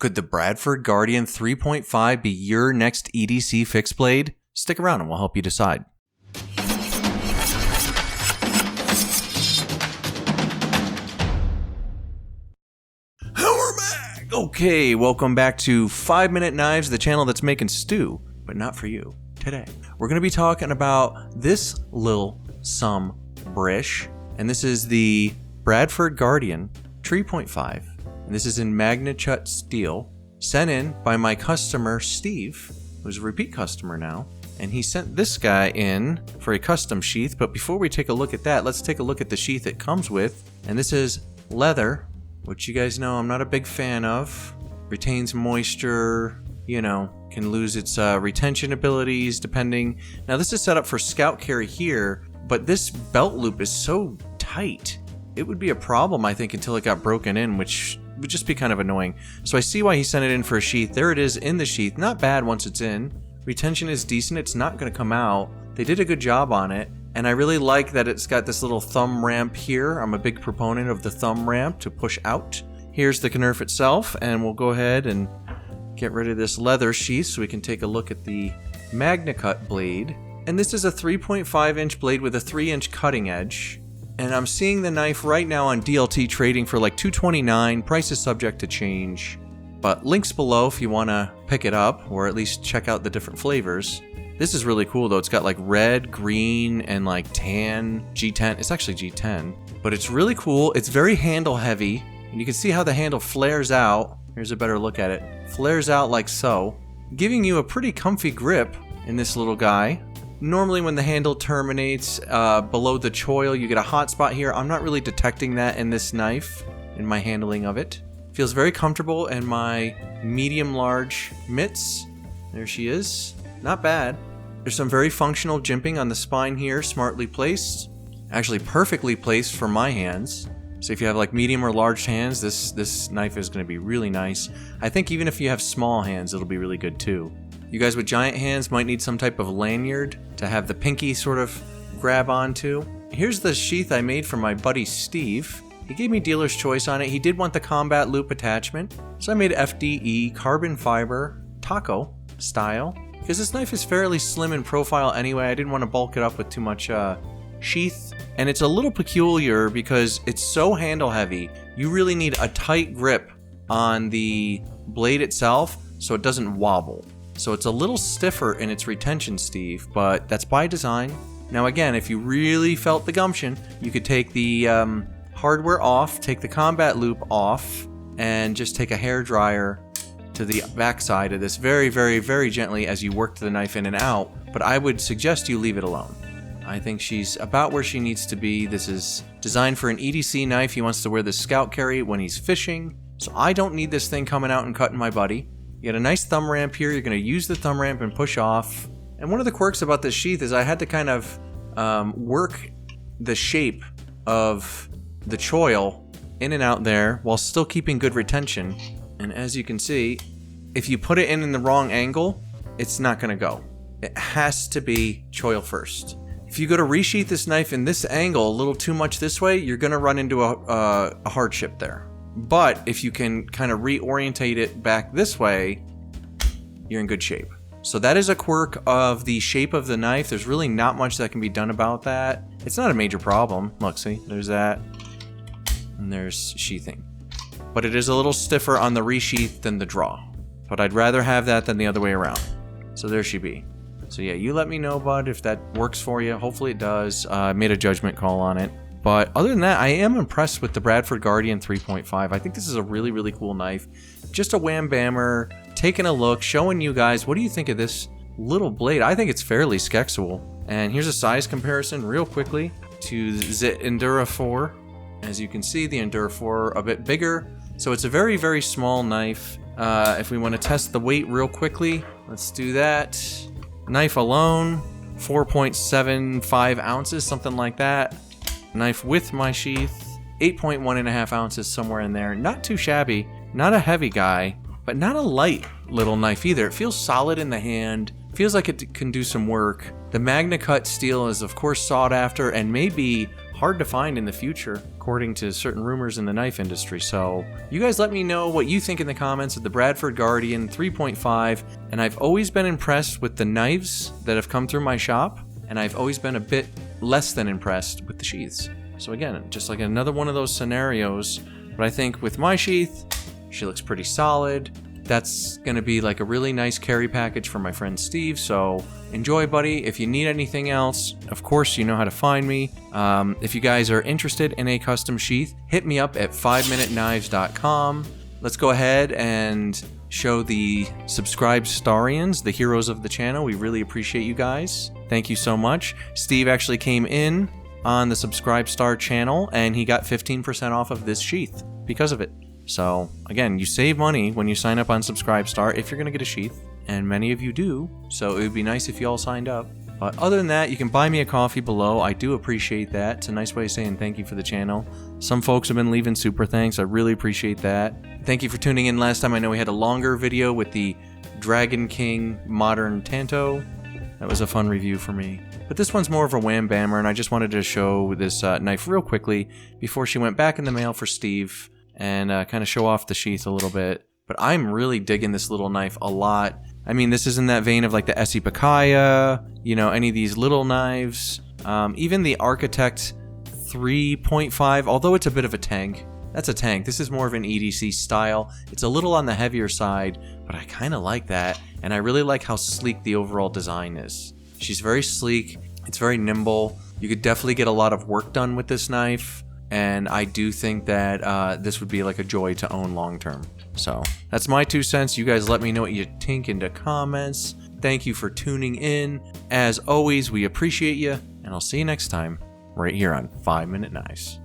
Could the Bradford Guardian 3.5 be your next EDC fixed blade? Stick around and we'll help you decide. We're back! Okay, welcome back to 5 Minute Knives, the channel that's making stew, but not for you. Today, we're going to be talking about this little brish, and this is the Bradford Guardian 3.5. And this is in Magnacut steel, sent in by my customer Steve, who's a repeat customer now. And he sent this guy in for a custom sheath. But before we take a look at that, let's take a look at the sheath it comes with. And this is leather, which you guys know I'm not a big fan of. Retains moisture, can lose its retention abilities depending. Now this is set up for scout carry here, but this belt loop is so tight. It would be a problem, I think, until it got broken in, which would just be kind of annoying. So I see why he sent it in for a sheath. There it is in the sheath. Not bad once it's in. Retention is decent. It's not going to come out. They did a good job on it. And I really like that it's got this little thumb ramp here. I'm a big proponent of the thumb ramp to push out. Here's the Knurf itself, and we'll go ahead and get rid of this leather sheath so we can take a look at the Magnacut blade. And this is a 3.5 inch blade with a 3-inch cutting edge. And I'm seeing the knife right now on DLT trading for like $229. Price is subject to change. But links below if you want to pick it up, or at least check out the different flavors. This is really cool though. It's got like red, green, and like tan, G10. It's actually G10. But it's really cool. It's very handle heavy. And you can see how the handle flares out. Here's a better look at it. Flares out like so, giving you a pretty comfy grip in this little guy. Normally when the handle terminates below the choil, you get a hot spot here. I'm not really detecting that in this knife, in my handling of it. Feels very comfortable in my medium-large mitts. There she is. Not bad. There's some very functional jimping on the spine here, smartly placed. Actually perfectly placed for my hands. So if you have like medium or large hands, this knife is going to be really nice. I think even if you have small hands, it'll be really good too. You guys with giant hands might need some type of lanyard to have the pinky sort of grab onto. Here's the sheath I made for my buddy Steve. He gave me dealer's choice on it. He did want the combat loop attachment. So I made FDE carbon fiber taco style. Because this knife is fairly slim in profile anyway. I didn't want to bulk it up with too much sheath. And it's a little peculiar because it's so handle heavy. You really need a tight grip on the blade itself so it doesn't wobble. So it's a little stiffer in its retention, Steve, but that's by design. Now again, if you really felt the gumption, you could take the hardware off, take the combat loop off, and just take a hairdryer to the backside of this very, very, very gently as you work the knife in and out. But I would suggest you leave it alone. I think she's about where she needs to be. This is designed for an EDC knife. He wants to wear the scout carry when he's fishing. So I don't need this thing coming out and cutting my buddy. You got a nice thumb ramp here. You're going to use the thumb ramp and push off. And one of the quirks about this sheath is I had to kind of work the shape of the choil in and out there while still keeping good retention. And as you can see, if you put it in the wrong angle, it's not going to go. It has to be choil first. If you go to resheath this knife in this angle a little too much this way, you're going to run into a hardship there. But if you can kind of reorientate it back this way, you're in good shape. So that is a quirk of the shape of the knife. There's really not much that can be done about that. It's not a major problem. Look, see, there's that. And there's sheathing. But it is a little stiffer on the resheath than the draw. But I'd rather have that than the other way around. So there she be. So yeah, you let me know, bud, if that works for you. Hopefully it does. I made a judgment call on it. But other than that, I am impressed with the Bradford Guardian 3.5. I think this is a really, really cool knife. Just a wham-bammer, taking a look, showing you guys, what do you think of this little blade? I think it's fairly skexual. And here's a size comparison real quickly to the Endura 4. As you can see, the Endura 4 a bit bigger. So it's a very, very small knife. If we want to test the weight real quickly, let's do that. Knife alone, 4.75 ounces, something like that. Knife with my sheath, 8.1 ounces, somewhere in there. Not too shabby, not a heavy guy, but not a light little knife either. It feels solid in the hand, feels like it can do some work. The Magnacut steel is of course sought after and may be hard to find in the future, according to certain rumors in the knife industry. So you guys let me know what you think in the comments of the Bradford Guardian 3.5. And I've always been impressed with the knives that have come through my shop, and I've always been a bit less than impressed with the sheaths. So again, just like another one of those scenarios, but I think with my sheath, she looks pretty solid. That's going to be like a really nice carry package for my friend Steve, so enjoy, buddy. If you need anything else, of course, you know how to find me. If you guys are interested in a custom sheath, hit me up at 5minuteknives.com. Let's go ahead and show the subscribed Starians, the heroes of the channel. We really appreciate you guys. Thank you so much. Steve actually came in on the Subscribe Star channel, and he got 15% off of this sheath because of it. So again, you save money when you sign up on Subscribestar if you're going to get a sheath, and many of you do, so it would be nice if you all signed up. But other than that, you can buy me a coffee below. I do appreciate that. It's a nice way of saying thank you for the channel. Some folks have been leaving super thanks. I really appreciate that. Thank you for tuning in last time. I know we had a longer video with the Dragon King Modern Tanto. That was a fun review for me. But this one's more of a wham bammer, and I just wanted to show this knife real quickly before she went back in the mail for Steve, and kind of show off the sheath a little bit. But I'm really digging this little knife a lot. I mean, this is in that vein of like the Essie Picaya, you know, any of these little knives. Even the Architect 3.5, although it's a bit of a tank. That's a tank. This is more of an EDC style. It's a little on the heavier side, but I kind of like that. And I really like how sleek the overall design is. She's very sleek. It's very nimble. You could definitely get a lot of work done with this knife. And I do think that this would be like a joy to own long term. So that's my 2 cents. You guys let me know what you think in the comments. Thank you for tuning in. As always, we appreciate you. And I'll see you next time right here on 5 Minute Knives.